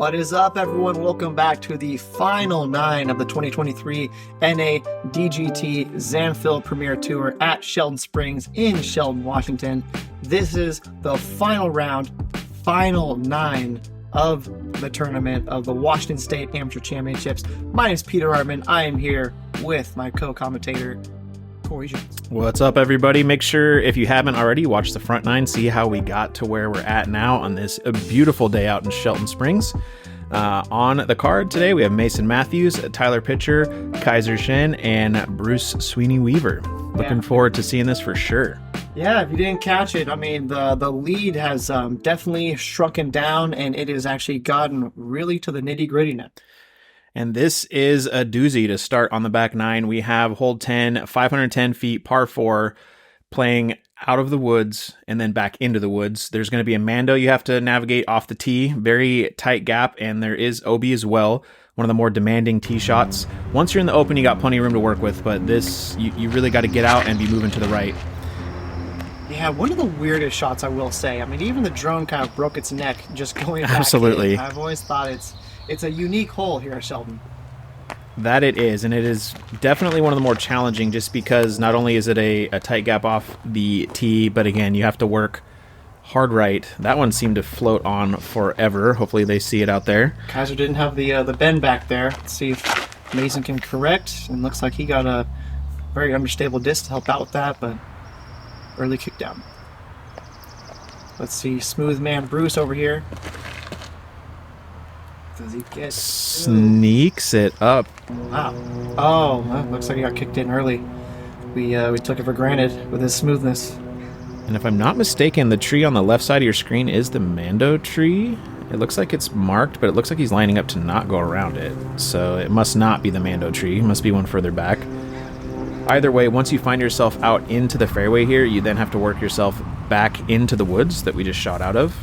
What is up, everyone? Welcome back to the final 9 of the 2023 NADGT Zanfel Premier Tour at Shelton Springs in Shelton, Washington. This is the final round, final 9 of the tournament of the Washington State Amateur Championships. My name is Peter Artman. I am here with my co-commentator, Cory. What's up, everybody? Make sure, if you haven't already, watch the front 9, see how we got to where we're at now on this beautiful day out in Shelton Springs. On the card today, we have Mason Matthews, Tyler Pitcher, Kaiser Shen, and Bruce Sweeney Weaver. Looking forward to seeing this for sure. Yeah, if you didn't catch it, I mean, the lead has definitely shrunken down, and it has actually gotten really to the nitty-gritty now. And this is a doozy to start on the back 9. We have hole 10, 510 feet, par 4, playing out of the woods and then back into the woods. There's going to be a Mando you have to navigate off the tee. Very tight gap, and there is OB as well. One of the more demanding tee shots. Once you're in the open, you got plenty of room to work with, but this, you really got to get out and be moving to the right. Yeah, one of the weirdest shots, I will say. I mean, even the drone kind of broke its neck just going back. Absolutely. I've always thought it's a unique hole here at Shelton. That it is, and it is definitely one of the more challenging just because not only is it a tight gap off the tee, but again, you have to work hard right. That one seemed to float on forever. Hopefully they see it out there. Kaiser didn't have the bend back there. Let's see if Mason can correct. And looks like he got a very unstable disc to help out with that, but early kick down. Let's see, smooth man Bruce over here. Does he get... Sneaks it up. Wow. Oh, well, looks like he got kicked in early. We took it for granted with his smoothness. And if I'm not mistaken, the tree on the left side of your screen is the Mando tree. It looks like it's marked, but it looks like he's lining up to not go around it. So it must not be the Mando tree. It must be one further back. Either way, once you find yourself out into the fairway here, you then have to work yourself back into the woods that we just shot out of.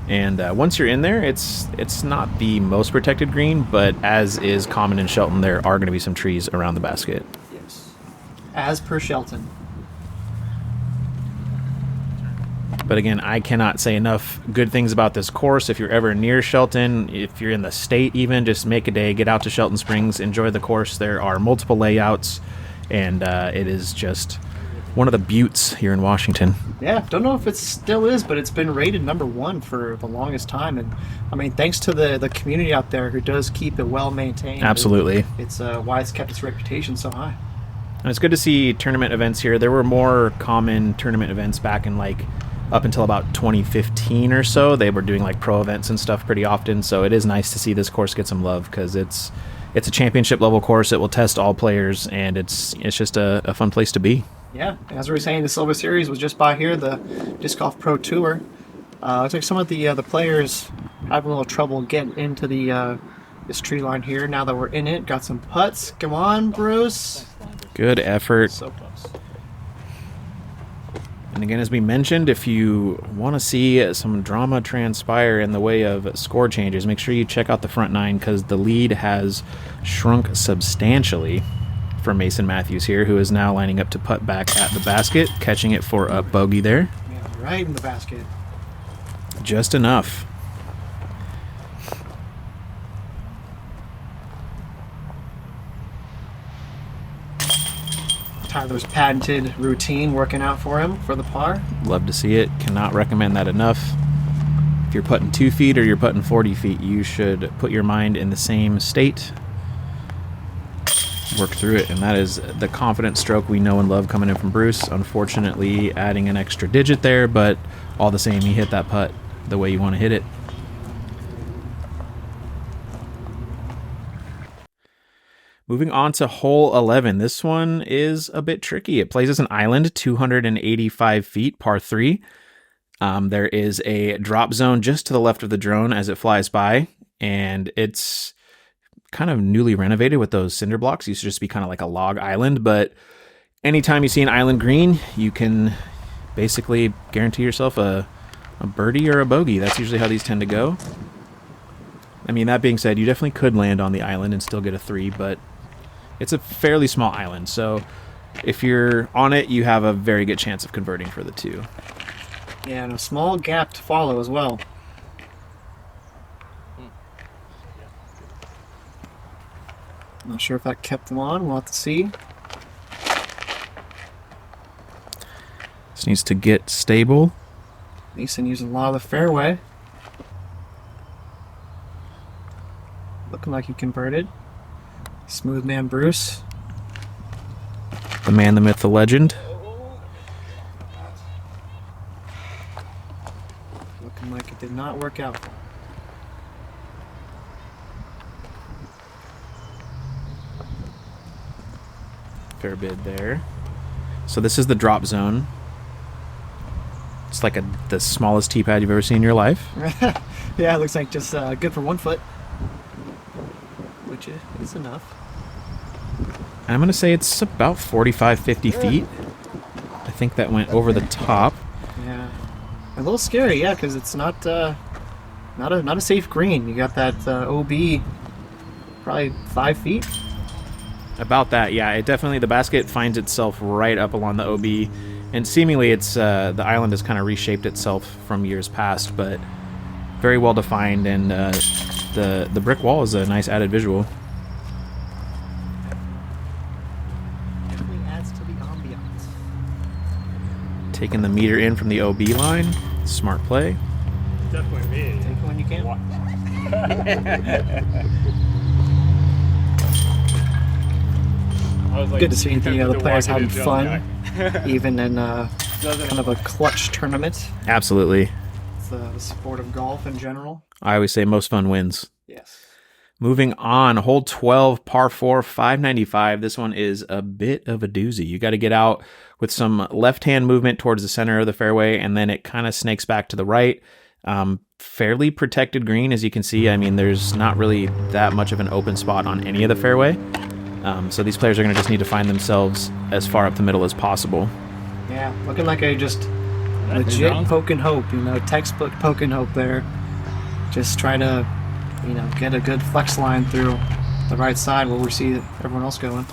And once you're in there, it's not the most protected green, but as is common in Shelton, there are going to be some trees around the basket. Yes. As per Shelton. But again, I cannot say enough good things about this course. If you're ever near Shelton, if you're in the state even, just make a day, get out to Shelton Springs, enjoy the course. There are multiple layouts, and it is just one of the buttes here in Washington. Yeah, don't know if it still is, but it's been rated #1 for the longest time. And I mean, thanks to the community out there who does keep it well maintained. Absolutely. It's why it's kept its reputation so high. And it's good to see tournament events here. There were more common tournament events back in up until about 2015 or so. They were doing pro events and stuff pretty often, so it is nice to see this course get some love because it's a championship level course. It will test all players, and it's just a fun place to be. Yeah, as we were saying, the Silver Series was just by here, the Disc Golf Pro Tour. Looks like some of the players have a little trouble getting into this tree line here. Now that we're in it, got some putts. Come on, Bruce. Good effort. So close. And again, as we mentioned, if you want to see some drama transpire in the way of score changes, make sure you check out the front 9 because the lead has shrunk substantially for Mason Matthews here, who is now lining up to putt back at the basket, catching it for a bogey there. Yeah, right in the basket. Just enough. Tyler's patented routine working out for him for the par. Love to see it. Cannot recommend that enough. If you're putting 2 feet or you're putting 40 feet, you should put your mind in the same state. Work through it, and that is the confident stroke we know and love coming in from Bruce. Unfortunately, adding an extra digit there, but all the same, he hit that putt the way you want to hit it. Moving on to hole 11. This one is a bit tricky. It plays as an island, 285 feet, par 3. There is a drop zone just to the left of the drone as it flies by, and it's kind of newly renovated with those cinder blocks. It used to just be kind of like a log island, but anytime you see an island green, you can basically guarantee yourself a birdie or a bogey. That's usually how these tend to go. I mean, that being said, you definitely could land on the island and still get a 3, but it's a fairly small island, so if you're on it, you have a very good chance of converting for the 2. Yeah, and a small gap to follow as well. Not sure if that kept them on. We'll have to see. This needs to get stable. Mason using a lot of the fairway. Looking like he converted. Smooth man Bruce. The man, the myth, the legend. Looking like it did not work out. Fair bid there. So this is the drop zone. It's like the smallest tee pad you've ever seen in your life. Yeah, it looks like just good for 1 foot. Which is enough. I'm going to say it's about 45, 50 feet. I think that went over the top. Yeah. A little scary, yeah, because it's not a safe green. You got that OB probably 5 feet. About that, yeah. It definitely, the basket finds itself right up along the OB, and seemingly it's the island has kind of reshaped itself from years past, but very well defined, and the brick wall is a nice added visual. Definitely adds to the ambiance. Taking the meter in from the OB line, smart play. Definitely me. Take it when you can. I was like, Good to see the players having walking fun, guy. even in kind of a clutch tournament. Absolutely. It's the sport of golf in general. I always say most fun wins. Yes. Moving on, hole 12, par 4, 595. This one is a bit of a doozy. You got to get out with some left-hand movement towards the center of the fairway, and then it kind of snakes back to the right. Fairly protected green, as you can see. I mean, there's not really that much of an open spot on any of the fairway. So these players are going to just need to find themselves as far up the middle as possible. Yeah, looking like a just legit poke and hope, textbook poke and hope there. Just try to, get a good flex line through the right side where we see everyone else going.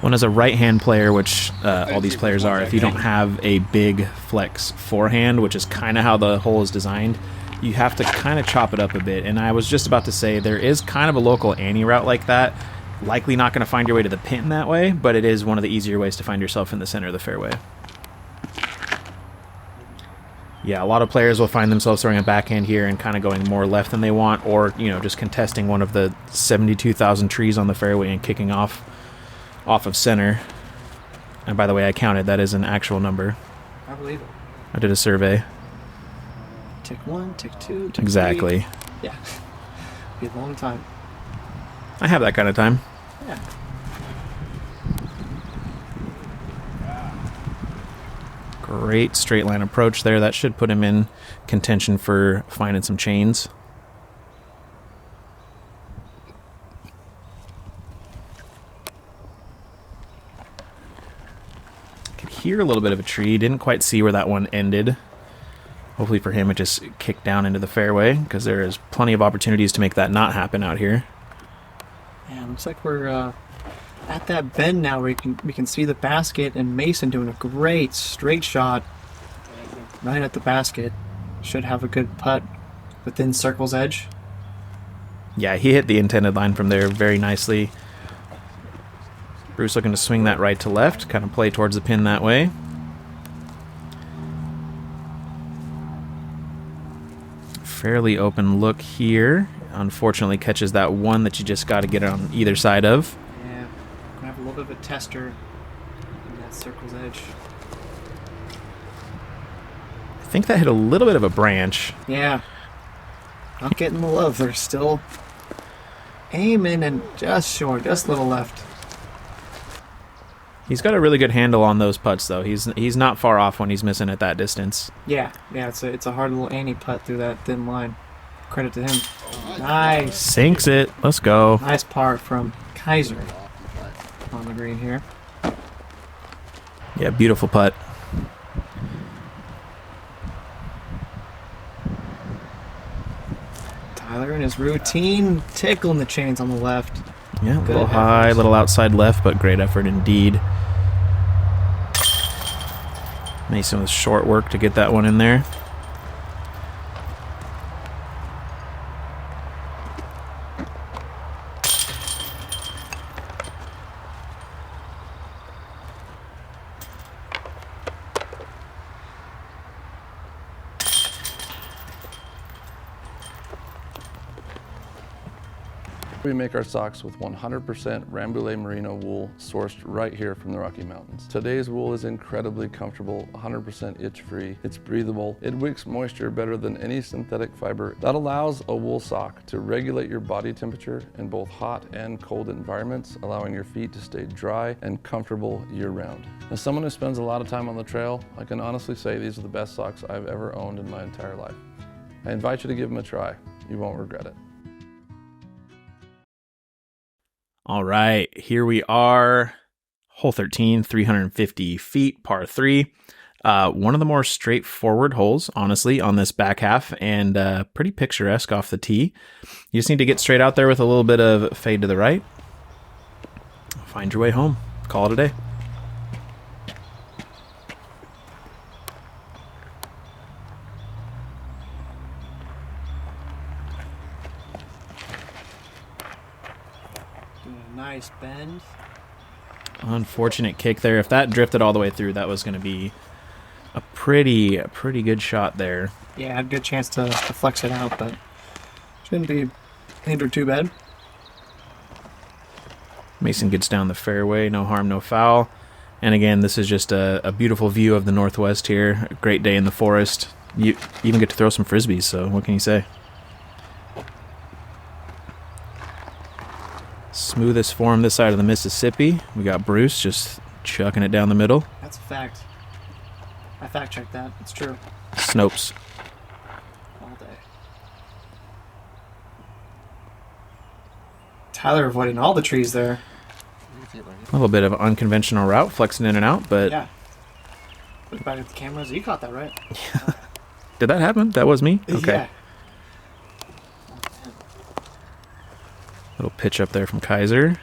Well, as a right-hand player, which all these players are, if you don't have a big flex forehand, which is kind of how the hole is designed, you have to kind of chop it up a bit. And I was just about to say, there is kind of a local Annie route like that. Likely not going to find your way to the pin that way, but it is one of the easier ways to find yourself in the center of the fairway. Yeah, a lot of players will find themselves throwing a backhand here and kind of going more left than they want, or, just contesting one of the 72,000 trees on the fairway and kicking off of center. And by the way, I counted. That is an actual number. I believe it. I did a survey. Tick 1, tick 2, tick Exactly. 3. Yeah. Be a long time. I have that kind of time. Yeah. Great straight line approach there. That should put him in contention for finding some chains. Could hear a little bit of a tree. Didn't quite see where that one ended. Hopefully for him it just kicked down into the fairway, because there is plenty of opportunities to make that not happen out here. Yeah, looks like we're at that bend now where we can see the basket, and Mason doing a great straight shot right at the basket. Should have a good putt within circle's edge. Yeah, he hit the intended line from there very nicely. Bruce looking to swing that right to left, kind of play towards the pin that way. Fairly open look here. Unfortunately catches that one that you just got to get on either side of. Yeah, gonna have a little bit of a tester in that circle's edge. I think that hit a little bit of a branch. Yeah, not getting the love. They're still aiming and just short, just a little left. He's got a really good handle on those putts, though. He's not far off when he's missing at that distance. Yeah, it's a hard little Annie putt through that thin line. Credit to him. Nice. Sinks it. Let's go. Nice par from Kaiser on the green here. Yeah, beautiful putt. Tyler in his routine, tickling the chains on the left. Yeah, a Good little high, a effort. little outside left, but great effort indeed. Mason with short work to get that one in there. We make our socks with 100% Rambouillet merino wool sourced right here from the Rocky Mountains. Today's wool is incredibly comfortable, 100% itch-free, it's breathable, it wicks moisture better than any synthetic fiber. That allows a wool sock to regulate your body temperature in both hot and cold environments, allowing your feet to stay dry and comfortable year-round. As someone who spends a lot of time on the trail, I can honestly say these are the best socks I've ever owned in my entire life. I invite you to give them a try. You won't regret it. All right, here we are, hole 13, 350 feet, par 3. One of the more straightforward holes, honestly, on this back half, and pretty picturesque off the tee. You just need to get straight out there with a little bit of fade to the right. Find your way home. Call it a day. Nice bend. Unfortunate kick there. If that drifted all the way through, that was going to be a pretty good shot there. Yeah, had a good chance to flex it out, but shouldn't be hindered too bad. Mason gets down the fairway, no harm, no foul. And again, this is just a beautiful view of the Northwest here. A great day in the forest. You even get to throw some frisbees, so what can you say? Smoothest form this side of the Mississippi. We got Bruce just chucking it down the middle. That's a fact. I fact checked that. It's true. Snopes. All day. Tyler avoiding all the trees there. A little bit of an unconventional route, flexing in and out, but... Yeah. Look back at the cameras. You caught that, right? Yeah. Did that happen? That was me? Okay. Yeah. Little pitch up there from Kaiser.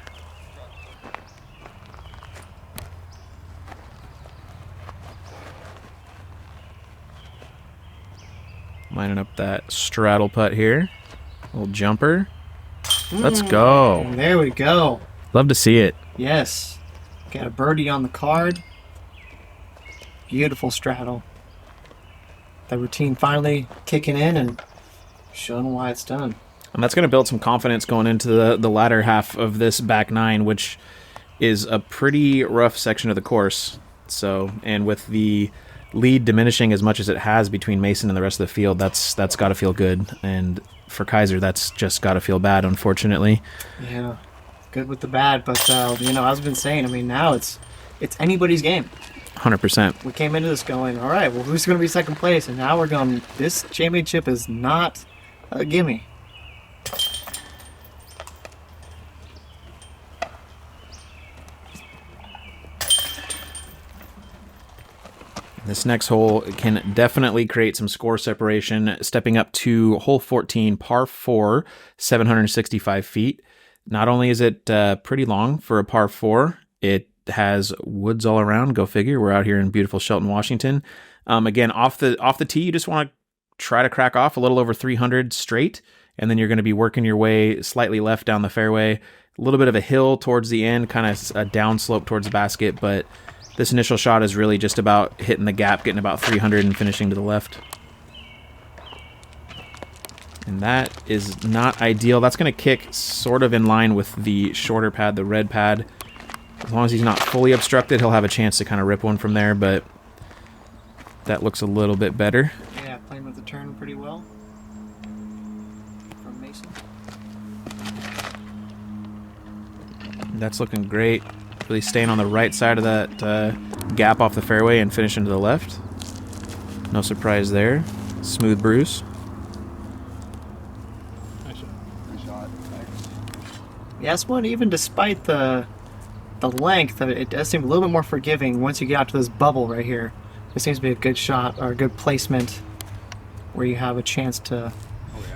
Lining up that straddle putt here. Little jumper. Let's go. There we go. Love to see it. Yes. Got a birdie on the card. Beautiful straddle. The routine finally kicking in and showing why it's done. And that's going to build some confidence going into the latter half of this back nine, which is a pretty rough section of the course. So, and with the lead diminishing as much as it has between Mason and the rest of the field, that's got to feel good. And for Kaiser, that's just got to feel bad, unfortunately. Yeah, good with the bad, but as I've been saying, I mean, now it's anybody's game. 100%. We came into this going, all right, well, who's going to be second place? And now we're going, this championship is not a gimme. This next hole can definitely create some score separation. Stepping up to hole 14, par 4, 765 feet. Not only is it pretty long for a par 4, it has woods all around. Go figure. We're out here in beautiful Shelton, Washington. Again, off the tee, you just want to try to crack off a little over 300 straight, and then you're going to be working your way slightly left down the fairway. A little bit of a hill towards the end, kind of a downslope towards the basket, but this initial shot is really just about hitting the gap, getting about 300 and finishing to the left. And that is not ideal. That's going to kick sort of in line with the shorter pad, the red pad. As long as he's not fully obstructed, he'll have a chance to kind of rip one from there, but that looks a little bit better. Yeah, playing with the turn pretty well from Mason. That's looking great. Really staying on the right side of that gap off the fairway and finishing to the left. No surprise there. Smooth Bruce. Nice shot. Thanks. Yeah, this one, even despite the length, it does seem a little bit more forgiving once you get out to this bubble right here. It seems to be a good shot or a good placement where you have a chance to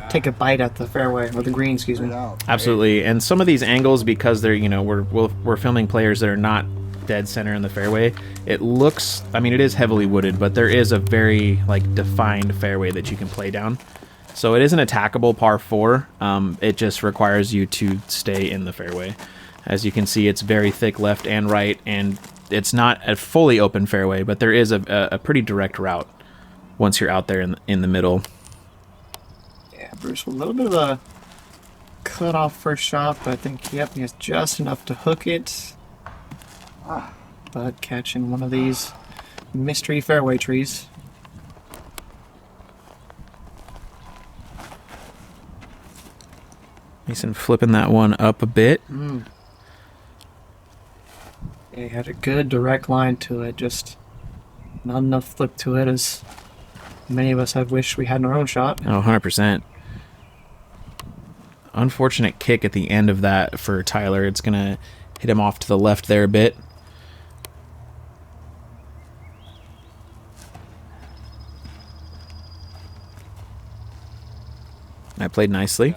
take a bite at the fairway or the green, excuse me. Absolutely, and some of these angles, because they're we're filming players that are not dead center in the fairway. It looks, I mean, it is heavily wooded, but there is a very defined fairway that you can play down. So it is an attackable par 4. It just requires you to stay in the fairway. As you can see, it's very thick left and right, and it's not a fully open fairway, but there is a pretty direct route once you're out there in the middle. Yeah, Bruce, a little bit of a cut off first shot, but I think, yep, he has just enough to hook it. But catching one of these mystery fairway trees. Mason flipping that one up a bit. Yeah, he had a good direct line to it, just not enough flip to it as many of us have wished we had in our own shot. Oh, 100%. Unfortunate kick at the end of that for Tyler. It's going to hit him off to the left there a bit. That played nicely.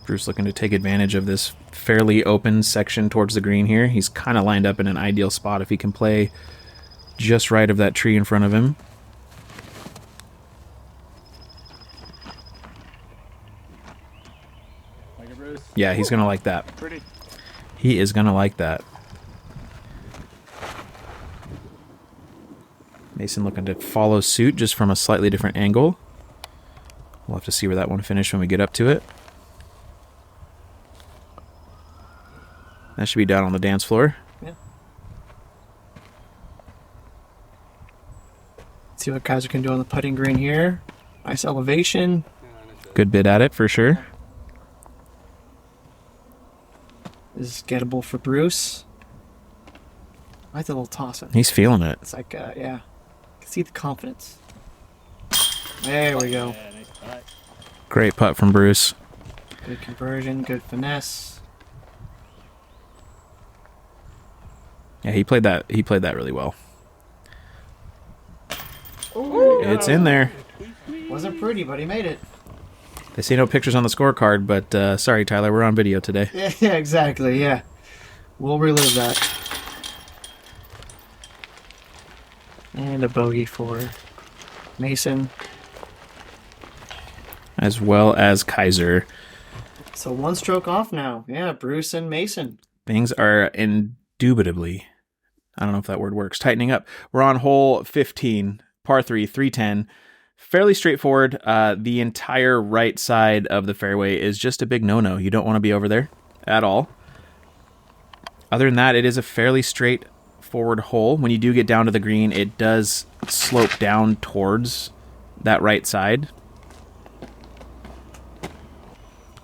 Bruce looking to take advantage of this fairly open section towards the green here. He's kind of lined up in an ideal spot if he can play just right of that tree in front of him. Like it, Bruce? Yeah, he's going to like that. Pretty. He is going to like that. Mason looking to follow suit just from a slightly different angle. We'll have to see where that one finished when we get up to it. That should be down on the dance floor. Yeah. See what Kaiser can do on the putting green here. Nice elevation. Good bit at it for sure. This is gettable for Bruce. I like the little toss it. He's feeling it. It's like, yeah. I can see the confidence. There we go. Yeah, nice putt. Great putt from Bruce. Good conversion, good finesse. Yeah, he played that really well. Ooh, It's in there. wasn't pretty, but he made it. They say no pictures on the scorecard, but sorry, Tyler, we're on video today. Yeah, exactly, yeah. We'll relive that. And a bogey for Mason. As well as Kaiser. So one stroke off now. Yeah, Bruce and Mason. Things are indubitably, I don't know if that word works, tightening up. We're on hole 15, par 3, 310. Fairly straightforward. The entire right side of the fairway is just a big no-no. You don't want to be over there at all. Other than that, it is a fairly straightforward hole. When you do get down to the green, it does slope down towards that right side.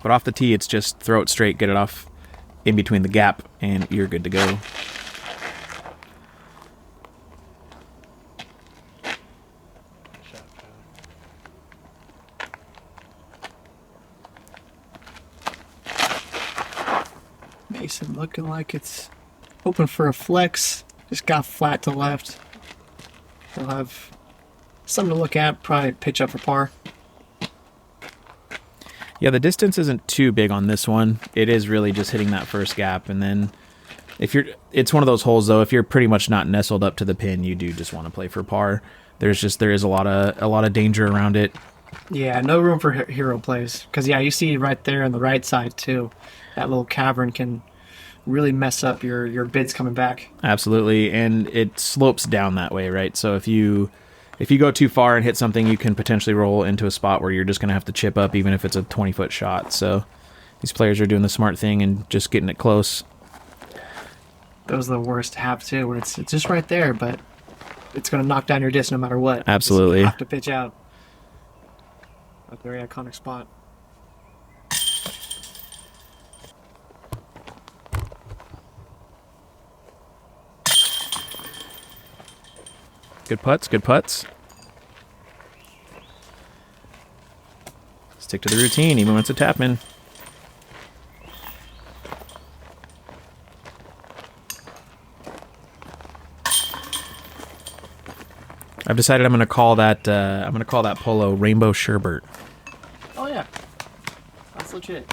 But off the tee, it's just throw it straight, get it off in between the gap, and you're good to go. Mason looking like it's open for a flex. Just got flat to left. He'll have something to look at. Probably pitch up for par. Yeah, the distance isn't too big on this one. It is really just hitting that first gap, and then it's one of those holes though. If you're pretty much not nestled up to the pin, you do just want to play for par. There is a lot of danger around it. Yeah, no room for hero plays. Because yeah, you see right there on the right side too. That little cavern can really mess up your bids coming back. Absolutely, and it slopes down that way, right? So if you go too far and hit something, you can potentially roll into a spot where you're just going to have to chip up, even if it's a 20-foot shot. So these players are doing the smart thing and just getting it close. Those are the worst to have too, where it's just right there, but it's going to knock down your disc no matter what. Absolutely. You have to pitch out. A very iconic spot. Good putts, good putts. Stick to the routine, even when it's a tap in. I've decided I'm going to call that polo Rainbow Sherbert. Oh yeah, that's legit.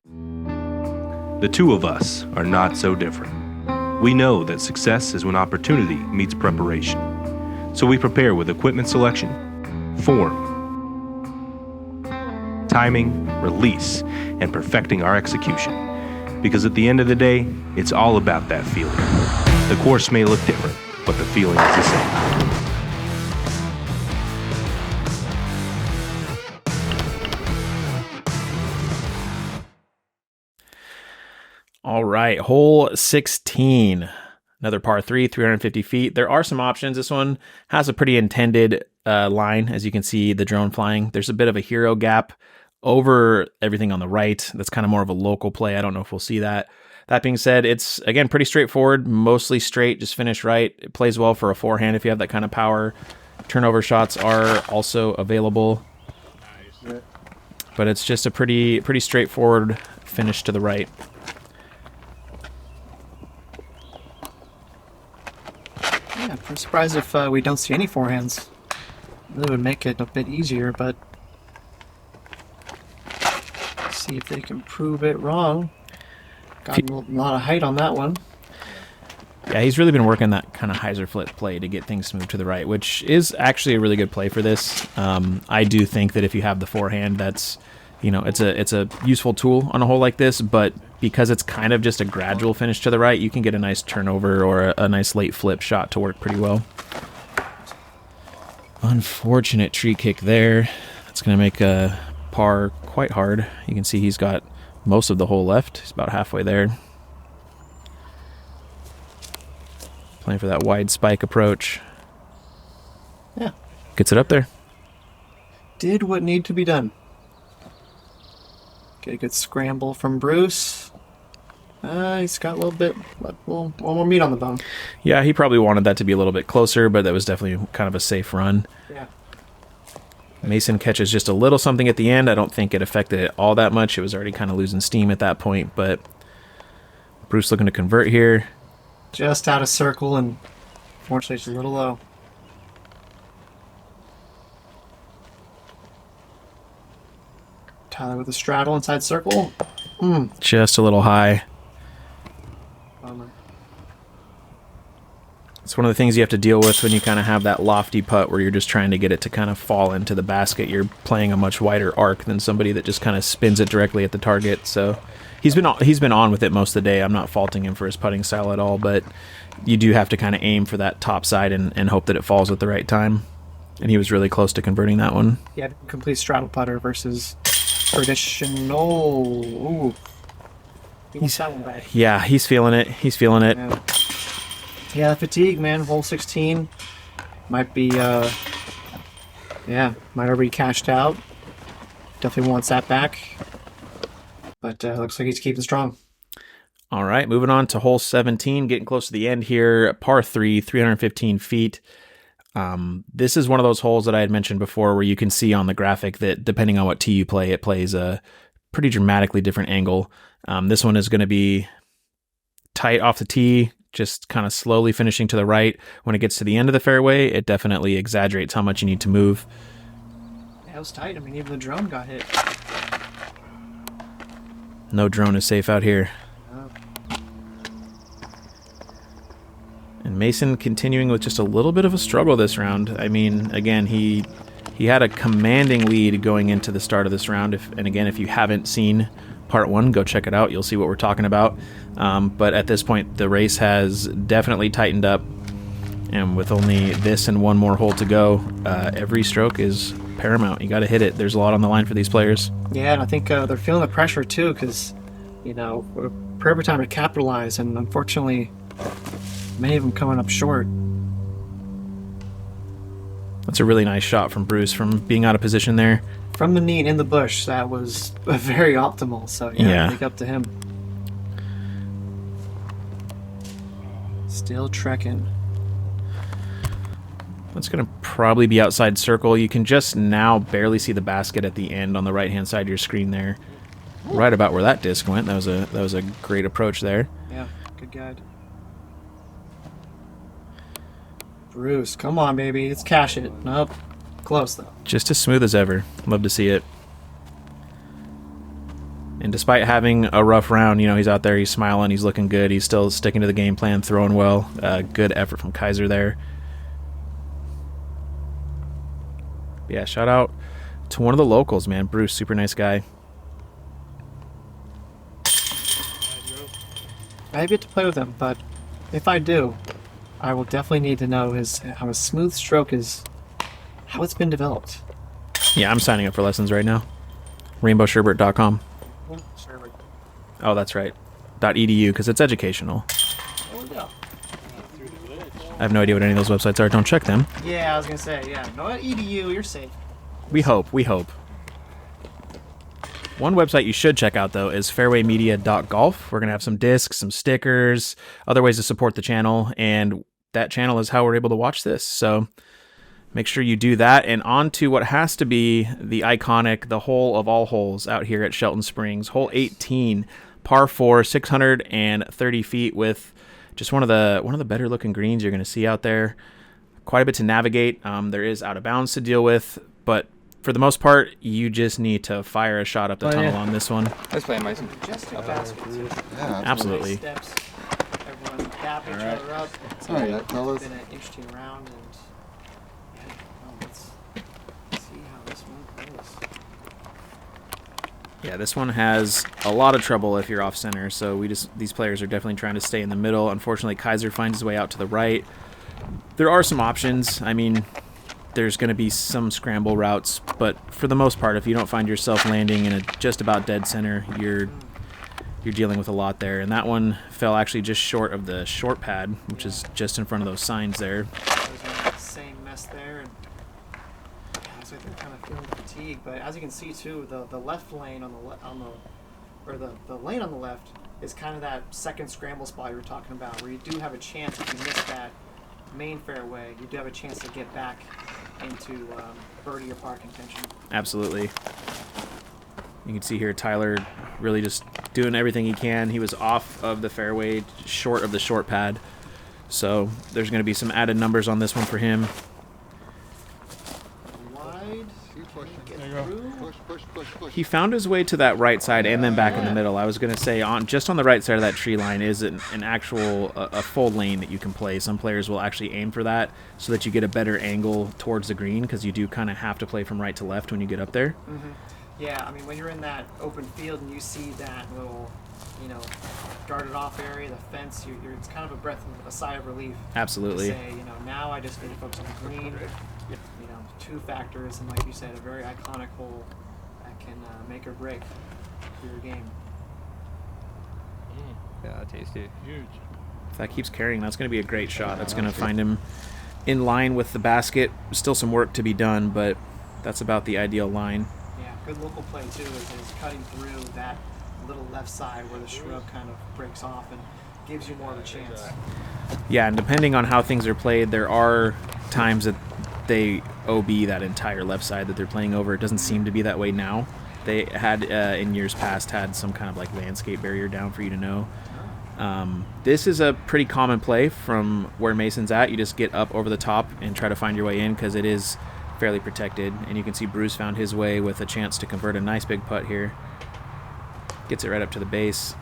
The two of us are not so different. We know that success is when opportunity meets preparation. So we prepare with equipment selection, form, timing, release, and perfecting our execution. Because at the end of the day, it's all about that feeling. The course may look different, but the feeling is the same. All right, hole 16. Another par 3, 350 feet. There are some options. This one has a pretty intended line. As you can see, the drone flying. There's a bit of a hero gap over everything on the right. That's kind of more of a local play. I don't know if we'll see that. That being said, it's, again, pretty straightforward, mostly straight, just finish right. It plays well for a forehand if you have that kind of power. Turnover shots are also available. But it's just a pretty straightforward finish to the right. Yeah, I'm surprised if we don't see any forehands. That would make it a bit easier, but let's see if they can prove it wrong. Got a lot of height on that one. Yeah, he's really been working that kind of hyzer flip play to get things to move to the right, which is actually a really good play for this. I do think that if you have the forehand, that's, you know, it's a useful tool on a hole like this, but because it's kind of just a gradual finish to the right, you can get a nice turnover or a nice late flip shot to work pretty well. Unfortunate tree kick there. That's going to make a par quite hard. You can see he's got most of the hole left. He's about halfway there. Playing for that wide spike approach. Yeah. Gets it up there. Did what needed to be done. Get a good scramble from Bruce. He's got a little more meat on the bone. Yeah, he probably wanted that to be a little bit closer, but that was definitely kind of a safe run. Yeah. Mason catches just a little something at the end. I don't think it affected it all that much. It was already kind of losing steam at that point, but Bruce looking to convert here. Just out of circle, and fortunately it's a little low. Tyler with a straddle inside circle. Just a little high. Bummer. It's one of the things you have to deal with when you kind of have that lofty putt where you're just trying to get it to kind of fall into the basket. You're playing a much wider arc than somebody that just kind of spins it directly at the target. So he's been on with it most of the day. I'm not faulting him for his putting style at all, but you do have to kind of aim for that top side and hope that it falls at the right time. And he was really close to converting that one. Yeah, complete straddle putter versus traditional. Ooh. He wants that one back. Yeah, he's feeling it. He's feeling it. Yeah, fatigue, man. Hole 16 might be, might already cashed out. Definitely wants that back. But looks like he's keeping strong. All right, moving on to hole 17, getting close to the end here. Par 3, 315 feet. This is one of those holes that I had mentioned before where you can see on the graphic that depending on what tee you play, it plays a pretty dramatically different angle. This one is going to be tight off the tee, just kind of slowly finishing to the right. When it gets to the end of the fairway, it definitely exaggerates how much you need to move. Yeah, it was tight. I mean, even the drone got hit. No drone is safe out here. Oh. And Mason continuing with just a little bit of a struggle this round. I mean, again, he had a commanding lead going into the start of this round. And again, if you haven't seen part 1, go check it out. You'll see what we're talking about. But at this point, the race has definitely tightened up. And with only this and one more hole to go, every stroke is paramount. You got to hit it. There's a lot on the line for these players. Yeah, and I think they're feeling the pressure too, because, you know, we're perfect time to capitalize, and unfortunately, many of them coming up short. That's a really nice shot from Bruce from being out of position there. From the knee and in the bush, that was very optimal. So yeah, big up to him. Still trekking. That's going to probably be outside circle. You can just now barely see the basket at the end on the right-hand side of your screen there. Right about where that disc went. That was a great approach there. Yeah, good guide. Bruce, come on, baby. Let's cash it. Nope. Close, though. Just as smooth as ever. Love to see it. And despite having a rough round, you know, he's out there, he's smiling, he's looking good, he's still sticking to the game plan, throwing well. Good effort from Kaiser there. Yeah, shout out to one of the locals, man. Bruce, super nice guy. I have yet to play with him, but if I do, I will definitely need to know how a smooth stroke is, how it's been developed. Yeah, I'm signing up for lessons right now. RainbowSherbert.com. Sherbert. Oh, that's right. fairwaymediasports.edu because it's educational. There we go. I have no idea what any of those websites are. Don't check them. Yeah, I was gonna say, yeah. No, at EDU, you're safe. We hope. We hope. One website you should check out, though, is fairwaymedia.golf. We're going to have some discs, some stickers, other ways to support the channel, and that channel is how we're able to watch this. So make sure you do that. And on to what has to be the iconic, the hole of all holes out here at Shelton Springs. Hole 18, par 4, 630 feet with just one of the better looking greens you're going to see out there. Quite a bit to navigate. There is out of bounds to deal with, but for the most part, you just need to fire a shot up the tunnel on this one. Let's play Mason. Majestic basket, too. Yeah, Absolutely. Nice steps. Everyone dapping each other up. It's All right, fellas. been an interesting round, and yeah, well, let's see how this one goes. Yeah, this one has a lot of trouble if you're off center, so these players are definitely trying to stay in the middle. Unfortunately, Kaiser finds his way out to the right. There are some options. I mean, there's going to be some scramble routes, but for the most part, if you don't find yourself landing in a just about dead center, you're dealing with a lot there. And that one fell actually just short of the short pad, which is just in front of those signs there. I was in the same mess there, and yeah, looks like they're kind of feeling fatigued. But as you can see too, the left lane the lane on the left is kind of that second scramble spot you were talking about, where you do have a chance if you miss that main fairway, you do have a chance to get back into birdie or par contention. Absolutely. You can see here Tyler really just doing everything he can. He was off of the fairway, short of the short pad. So there's going to be some added numbers on this one for him. Wide. Get through. Push. He found his way to that right side and then back in the middle. I was going to say just on the right side of that tree line is an actual a full lane that you can play. Some players will actually aim for that so that you get a better angle towards the green, because you do kind of have to play from right to left when you get up there. Mm-hmm. Yeah, I mean, when you're in that open field and you see that little, guarded off area, the fence, it's kind of a sigh of relief. Absolutely. To say, now I just need to focus on the green. Two factors, and like you said, a very iconic hole that can make or break for your game. Yeah, tasty. Huge. If that keeps carrying, that's going to be a great shot. That's going to find him in line with the basket. Still some work to be done, but that's about the ideal line. Yeah, good local play too is cutting through that little left side where the shrub kind of breaks off and gives you more of a chance. Yeah, and depending on how things are played, there are times that they OB that entire left side that they're playing over. It doesn't seem to be that way now. They had, in years past, had some kind of like landscape barrier down for you to know. This is a pretty common play from where Mason's at. You just get up over the top and try to find your way in, because it is fairly protected. And you can see Bruce found his way with a chance to convert a nice big putt here. Gets it right up to the base.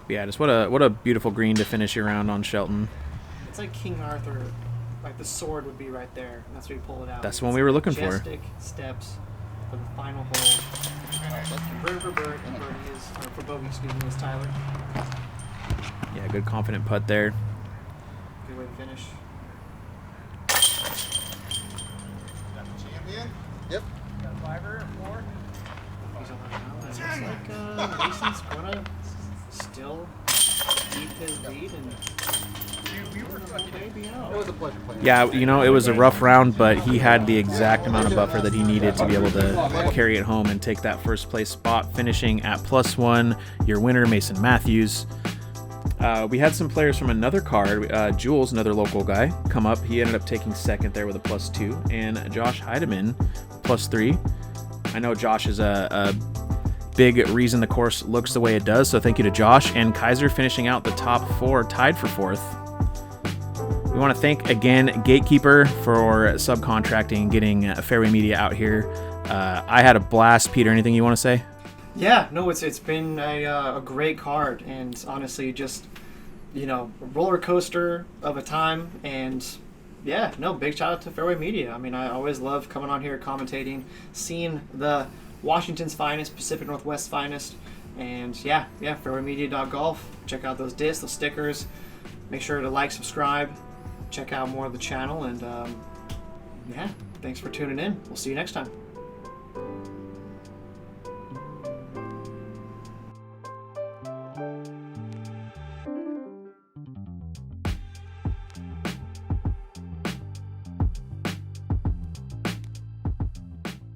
But yeah, just what a beautiful green to finish your round on Shelton. It's like King Arthur, like the sword would be right there, and that's where you pull it out. That's the one we were looking for. Majestic steps for the final hole. Bird for bird, and birdie is, or for bogey, excuse me, is Tyler. Yeah, good confident putt there. Good way to finish. Champion? Yep. Got a fiver or four? He's on that now. It looks like Mason's gonna still keep his lead and maybe out. It was a pleasure playing. Yeah, it was a rough round, but he had the exact amount of buffer that he needed to be able to carry it home and take that first place spot, finishing at +1. Your winner, Mason Matthews. We had some players from another card, Jules, another local guy, come up. He ended up taking second there with a +2, and Josh Heidemann, +3. I know Josh is a big reason the course looks the way it does, so thank you to Josh. And Kaiser finishing out the top 4, tied for 4th. We want to thank again Gatekeeper for subcontracting and getting Fairway Media out here. I had a blast. Peter, anything you want to say? Yeah, no, it's been a great card, and honestly, just a roller coaster of a time. And yeah, no, big shout out to Fairway Media. I mean, I always love coming on here, commentating, seeing the Washington's finest, Pacific Northwest finest, and yeah, fairwaymedia.golf. Check out those discs, those stickers. Make sure to like, subscribe, check out more of the channel, and yeah, thanks for tuning in. We'll see you next time.